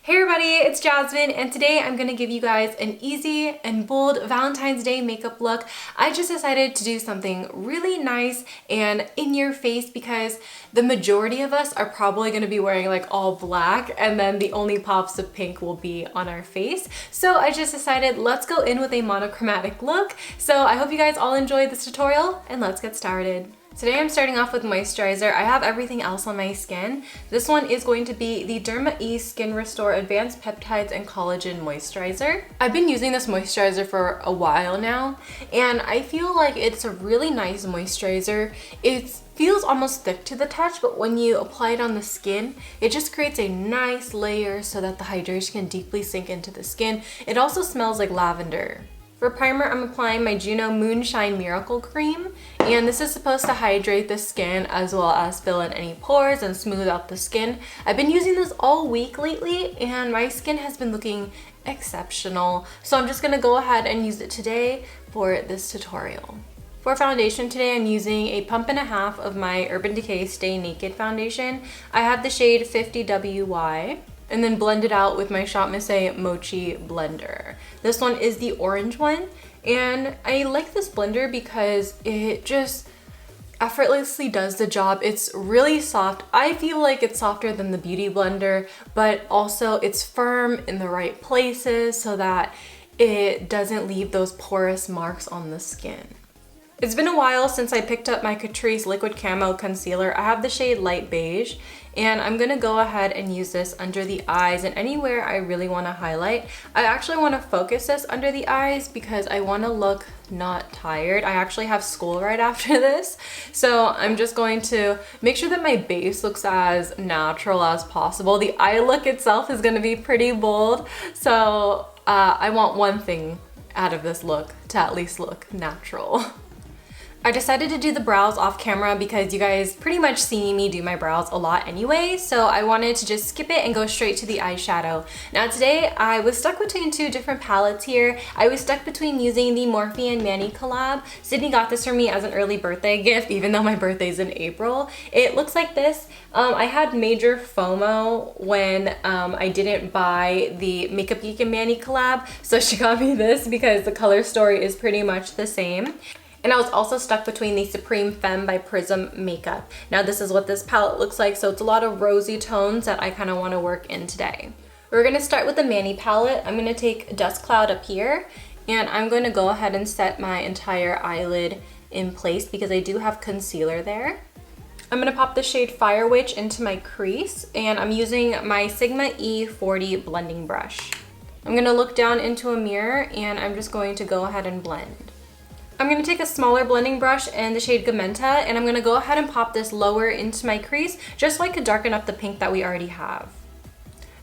Hey everybody, it's Jasmine, and today I'm gonna give you guys an easy and bold Valentine's Day makeup look. I just decided to do something really nice and in your face because the majority of us are probably gonna be wearing like all black, and then the only pops of pink will be on our face. So I just decided let's go in with a monochromatic look. So I hope you guys all enjoyed this tutorial, and let's get started. Today I'm starting off with moisturizer. I have everything else on my skin. This one is going to be the Derma Skin Restore Advanced Peptides and Collagen Moisturizer. I've been using this moisturizer for a while now, and I feel like it's a really nice moisturizer. It feels almost thick to the touch, but when you apply it on the skin, it just creates a nice layer so that the hydration can deeply sink into the skin. It also smells like lavender. For primer, I'm applying my Juno Moonshine Miracle Cream, and this is supposed to hydrate the skin as well as fill in any pores and smooth out the skin. I've been using this all week lately, and my skin has been looking exceptional. So I'm just gonna go ahead and use it today for this tutorial. For foundation today, I'm using a pump and a half of my Urban Decay Stay Naked foundation. I have the shade 50WY. And then blend it out with my ShopMissA Mochi blender. This one is the orange one, and I like this blender because it just effortlessly does the job. It's really soft. I feel like it's softer than the Beauty Blender, but also it's firm in the right places so that it doesn't leave those porous marks on the skin. It's been a while since I picked up my Catrice Liquid Camo Concealer. I have the shade Light Beige, and I'm gonna go ahead and use this under the eyes and anywhere I really wanna highlight. I actually wanna focus this under the eyes because I wanna look not tired. I actually have school right after this, so I'm just going to make sure that my base looks as natural as possible. The eye look itself is gonna be pretty bold, so I want one thing out of this look to at least look natural. I decided to do the brows off camera because you guys pretty much see me do my brows a lot anyway, so I wanted to just skip it and go straight to the eyeshadow. Now today I was stuck between two different palettes here. I was stuck between using the MorphexMannyMUA collab. Sydney got this for me as an early birthday gift, even though my birthday's in April. It looks like this. I had major FOMO when I didn't buy the Makeup Geek and Manny collab, so she got me this because the color story is pretty much the same. And I was also stuck between the Supreme Femme by Prism makeup. Now this is what this palette looks like, so it's a lot of rosy tones that I kind of want to work in today. We're going to start with the Manny palette. I'm going to take Dust Cloud up here, and I'm going to go ahead and set my entire eyelid in place because I do have concealer there. I'm going to pop the shade Fire Witch into my crease, and I'm using my Sigma E40 blending brush. I'm going to look down into a mirror, and I'm just going to go ahead and blend. I'm going to take a smaller blending brush and the shade Gamenta, and I'm going to go ahead and pop this lower into my crease just so I could darken up the pink that we already have.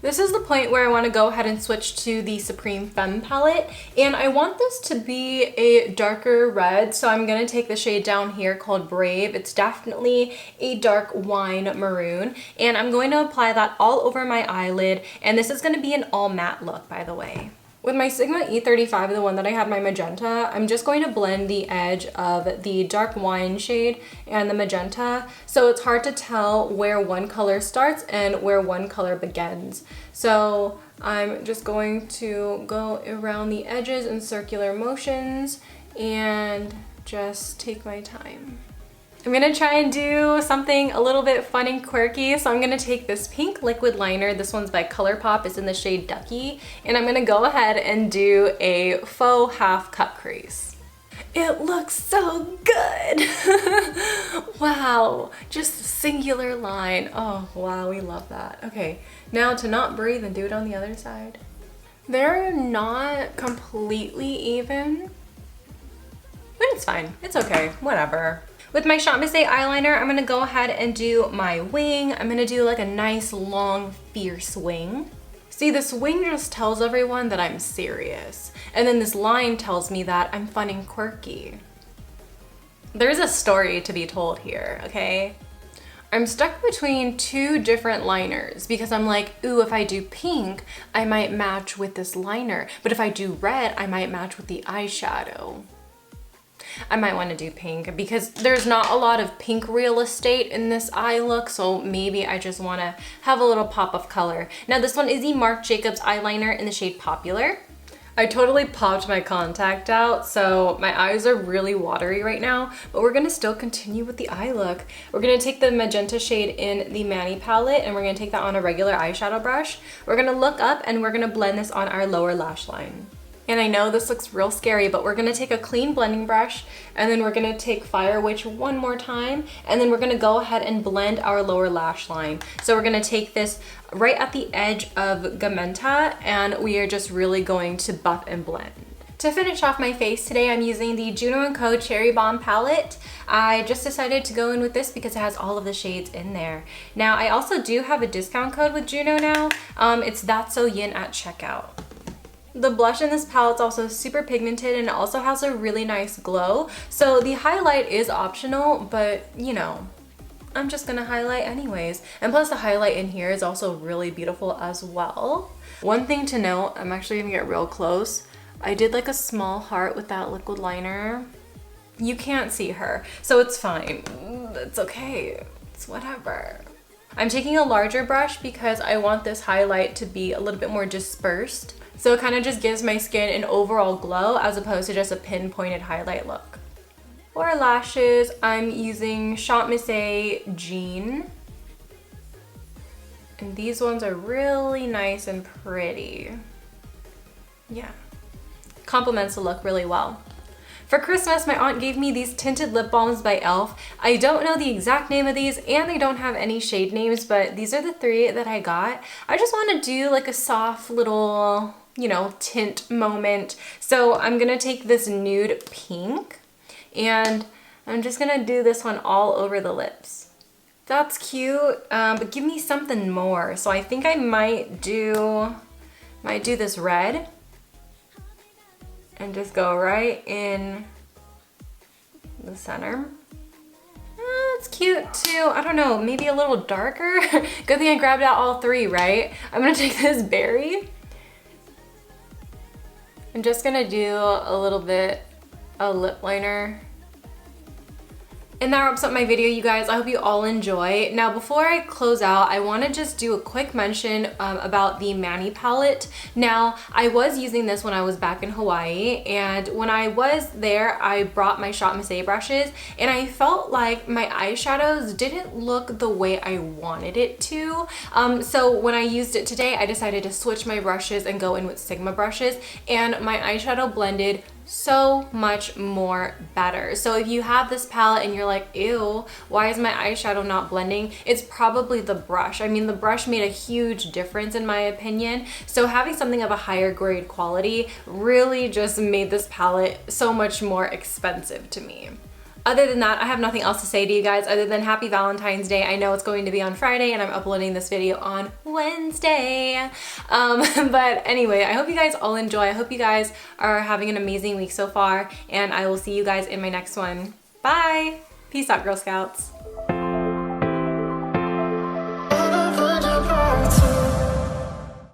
This is the point where I want to go ahead and switch to the Supreme Femme palette, and I want this to be a darker red, so I'm going to take the shade down here called Brave. It's definitely a dark wine maroon, and I'm going to apply that all over my eyelid, and this is going to be an all matte look, by the way. With my Sigma E35, the one that I have my magenta, I'm just going to blend the edge of the dark wine shade and the magenta, so it's hard to tell where one color starts and where one color begins. So I'm just going to go around the edges in circular motions and just take my time. I'm gonna try and do something a little bit fun and quirky. So I'm gonna take this pink liquid liner. This one's by Colourpop. It's in the shade Ducky. And I'm gonna go ahead and do a faux half cut crease. It looks so good. Wow, just a singular line. Oh, wow, we love that. Okay, now to not breathe and do it on the other side. They're not completely even, but it's fine. It's okay, whatever. With my ShopMissA eyeliner, I'm gonna go ahead and do my wing. I'm gonna do like a nice, long, fierce wing. See, this wing just tells everyone that I'm serious. And then this line tells me that I'm fun and quirky. There's a story to be told here, okay? I'm stuck between two different liners because I'm like, ooh, if I do pink, I might match with this liner. But if I do red, I might match with the eyeshadow. I might want to do pink because there's not a lot of pink real estate in this eye look, so maybe I just want to have a little pop of color. Now this one is the Marc Jacobs eyeliner in the shade Popular. I totally popped my contact out, so my eyes are really watery right now, but we're gonna still continue with the eye look. We're gonna take the magenta shade in the Manny palette and we're gonna take that on a regular eyeshadow brush. We're gonna look up and we're gonna blend this on our lower lash line. And I know this looks real scary, but we're gonna take a clean blending brush and then we're gonna take Fire Witch one more time, and then we're gonna go ahead and blend our lower lash line. So we're gonna take this right at the edge of Gamenta and we are just really going to buff and blend. To finish off my face today, I'm using the Juno & Co. Cherry Bomb palette. I just decided to go in with this because it has all of the shades in there. Now, I also do have a discount code with Juno now. It's Thats.so.yin at checkout. The blush in this palette is also super pigmented and it also has a really nice glow. So the highlight is optional, but you know, I'm just gonna highlight anyways. And plus the highlight in here is also really beautiful as well. One thing to note, I'm actually gonna get real close. I did like a small heart with that liquid liner. You can't see her, so it's fine. It's okay, it's whatever. I'm taking a larger brush because I want this highlight to be a little bit more dispersed. So it kind of just gives my skin an overall glow as opposed to just a pinpointed highlight look. For lashes, I'm using ShopMissA Jean. And these ones are really nice and pretty. Yeah, complements the look really well. For Christmas, my aunt gave me these Tinted Lip Balms by e.l.f. I don't know the exact name of these and they don't have any shade names, but these are the 3 that I got. I just want to do like a soft little, you know, tint moment. So I'm gonna take this nude pink and I'm just gonna do this one all over the lips. That's cute, but give me something more. So I think I might do this red and just go right in the center. It's cute too. I don't know, maybe a little darker. Good thing I grabbed out all 3, right? I'm gonna take this berry. I'm just gonna do a little bit of lip liner. And that wraps up my video, you guys. I hope you all enjoy. Now, before I close out, I want to just do a quick mention about the Manny palette. Now, I was using this when I was back in Hawaii, and when I was there, I brought my ShopMissA brushes, and I felt like my eyeshadows didn't look the way I wanted it to. So when I used it today, I decided to switch my brushes and go in with Sigma brushes, and my eyeshadow blended so much more better. So if you have this palette and you're like, ew, why is my eyeshadow not blending? It's probably the brush. I mean, the brush made a huge difference in my opinion. So having something of a higher grade quality really just made this palette so much more expensive to me. Other than that, I have nothing else to say to you guys other than happy Valentine's Day. I know it's going to be on Friday and I'm uploading this video on Wednesday. But anyway, I hope you guys all enjoy. I hope you guys are having an amazing week so far, and I will see you guys in my next one. Bye! Peace out, Girl Scouts.